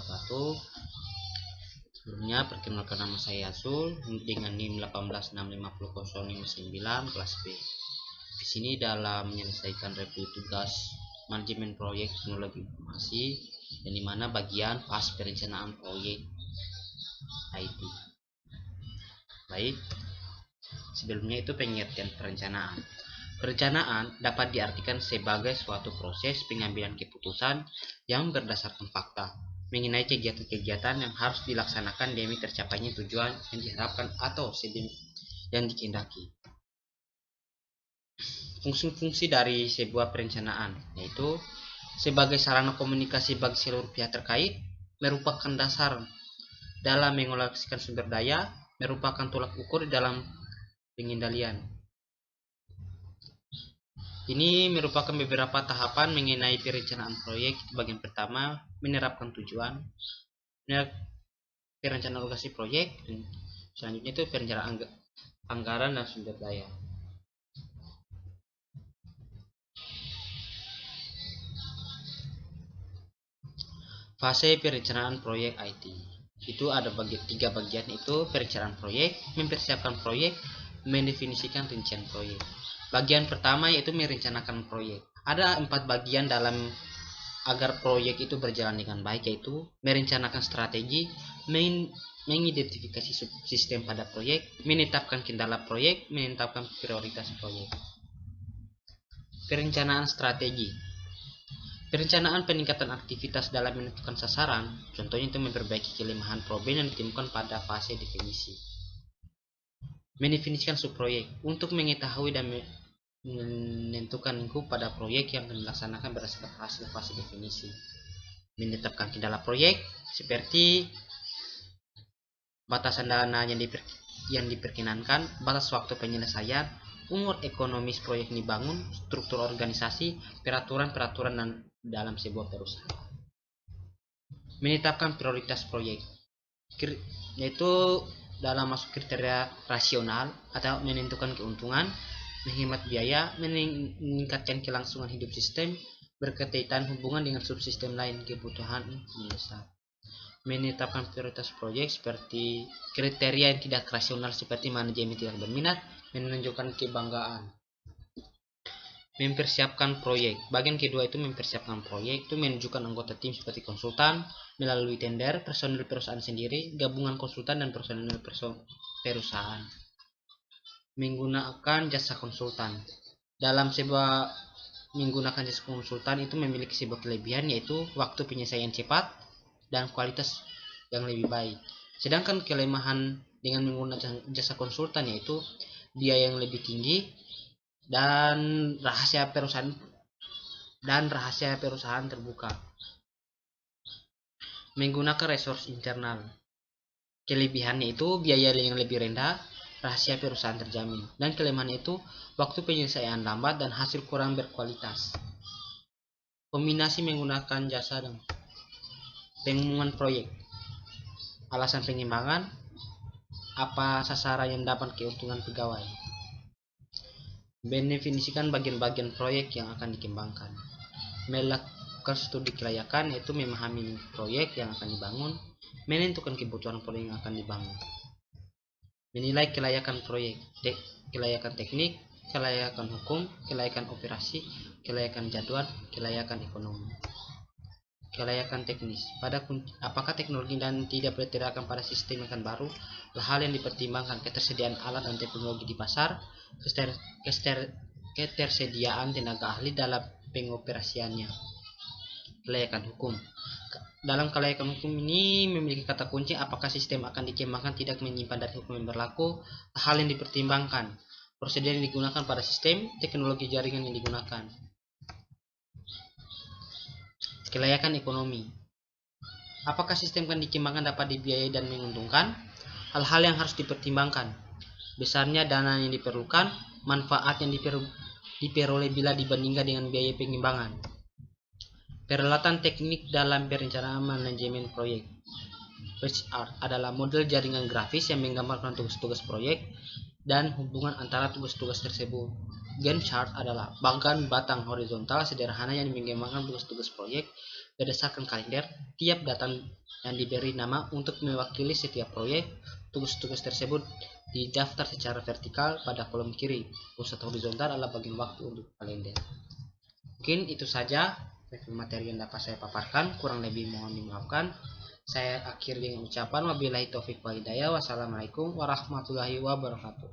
wabarakatuh. Sebelumnya perkenalkan, nama saya Yasul dengan NIM 1865059 kelas B. Di sini dalam menyelesaikan review tugas manajemen proyek teknologi informasi, yang dimana bagian fase perencanaan proyek IT. Baik, sebelumnya itu pengertian perencanaan. Perencanaan dapat diartikan sebagai suatu proses pengambilan keputusan yang berdasarkan fakta mengenai kegiatan-kegiatan yang harus dilaksanakan demi tercapainya tujuan yang diharapkan atau yang dikehendaki. Fungsi-fungsi dari sebuah perencanaan yaitu sebagai sarana komunikasi bagi seluruh pihak terkait, merupakan dasar dalam mengalokasikan sumber daya, merupakan tolak ukur dalam pengendalian. Ini merupakan beberapa tahapan mengenai perencanaan proyek. Bagian pertama, menerapkan tujuan, perencanaan alokasi proyek, dan selanjutnya itu perencanaan anggaran dan sumber daya. Fase perencanaan proyek IT itu ada tiga bagian, itu perencanaan proyek, mempersiapkan proyek, mendefinisikan rincian proyek. Bagian pertama yaitu merencanakan proyek. Ada 4 bagian dalam agar proyek itu berjalan dengan baik, yaitu merencanakan strategi, mengidentifikasi subsistem pada proyek, menetapkan kendala proyek, menetapkan prioritas proyek. Perencanaan strategi. Perencanaan peningkatan aktivitas dalam menentukan sasaran, contohnya itu memperbaiki kelemahan problem yang ditemukan pada fase definisi. Mendefinisikan subproyek, untuk mengetahui dan menentukan lingkup pada proyek yang dilaksanakan berdasarkan hasil fase definisi. Menetapkan kendala proyek seperti batasan dana yang diperkenankan, batas waktu penyelesaian, umur ekonomis proyek dibangun, struktur organisasi, peraturan-peraturan dalam sebuah perusahaan. Menetapkan prioritas proyek, yaitu dalam masuk kriteria rasional atau menentukan keuntungan, menghemat biaya, meningkatkan kelangsungan hidup sistem, berkaitan hubungan dengan subsistem lain, kebutuhan mendesak. Menetapkan prioritas proyek seperti kriteria yang tidak rasional seperti manajemen tidak berminat, menunjukkan kebanggaan. Mempersiapkan proyek. Bagian kedua itu mempersiapkan proyek, itu menunjukkan anggota tim seperti konsultan, melalui tender, personil perusahaan sendiri, gabungan konsultan dan personil perusahaan. Menggunakan jasa konsultan. Dalam sebuah menggunakan jasa konsultan itu memiliki sebuah kelebihan, yaitu waktu penyelesaian cepat dan kualitas yang lebih baik. Sedangkan kelemahan dengan menggunakan jasa konsultan yaitu biaya yang lebih tinggi dan rahasia perusahaan terbuka. Menggunakan resource internal. Kelebihannya itu biaya yang lebih rendah, rahasia perusahaan terjamin, dan kelemahan itu waktu penyelesaian lambat dan hasil kurang berkualitas. Kombinasi menggunakan jasa dan pengumuman proyek. Alasan pengembangan, apa sasaran yang dapat keuntungan pegawai. Mendefinisikan bagian-bagian proyek yang akan dikembangkan. Melakukan studi kelayakan, yaitu memahami proyek yang akan dibangun, menentukan kebutuhan proyek yang akan dibangun. Menilai kelayakan proyek, kelayakan teknik, kelayakan hukum, kelayakan operasi, kelayakan jadwal, kelayakan ekonomi. Kelayakan teknis, apakah teknologi dan tidak diperkirakan pada sistem yang baru, hal yang dipertimbangkan, ketersediaan alat dan teknologi di pasar, ketersediaan tenaga ahli dalam pengoperasiannya. Kelayakan hukum. Dalam kelayakan hukum ini memiliki kata kunci, apakah sistem akan dikembangkan tidak menyimpan dari hukum yang berlaku, hal yang dipertimbangkan, prosedur yang digunakan pada sistem, teknologi jaringan yang digunakan. Kelayakan ekonomi, apakah sistem akan dikembangkan dapat dibiayai dan menguntungkan, hal-hal yang harus dipertimbangkan, besarnya dana yang diperlukan, manfaat yang diperoleh bila dibandingkan dengan biaya pengembangan. Peralatan teknik dalam perencanaan manajemen proyek. Page art adalah model jaringan grafis yang menggambarkan tugas-tugas proyek dan hubungan antara tugas-tugas tersebut. Gantt chart adalah bagan batang horizontal sederhana yang menggambarkan tugas-tugas proyek berdasarkan kalender. Tiap datang yang diberi nama untuk mewakili setiap proyek. Tugas-tugas tersebut didaftar secara vertikal pada kolom kiri. Pusat horizontal adalah bagian waktu untuk kalender. Mungkin itu saja review materi yang dapat saya paparkan, kurang lebih mohon dimaafkan. Saya akhiri dengan ucapan wabillahi taufik wal hidayah. Wassalamualaikum warahmatullahi wabarakatuh.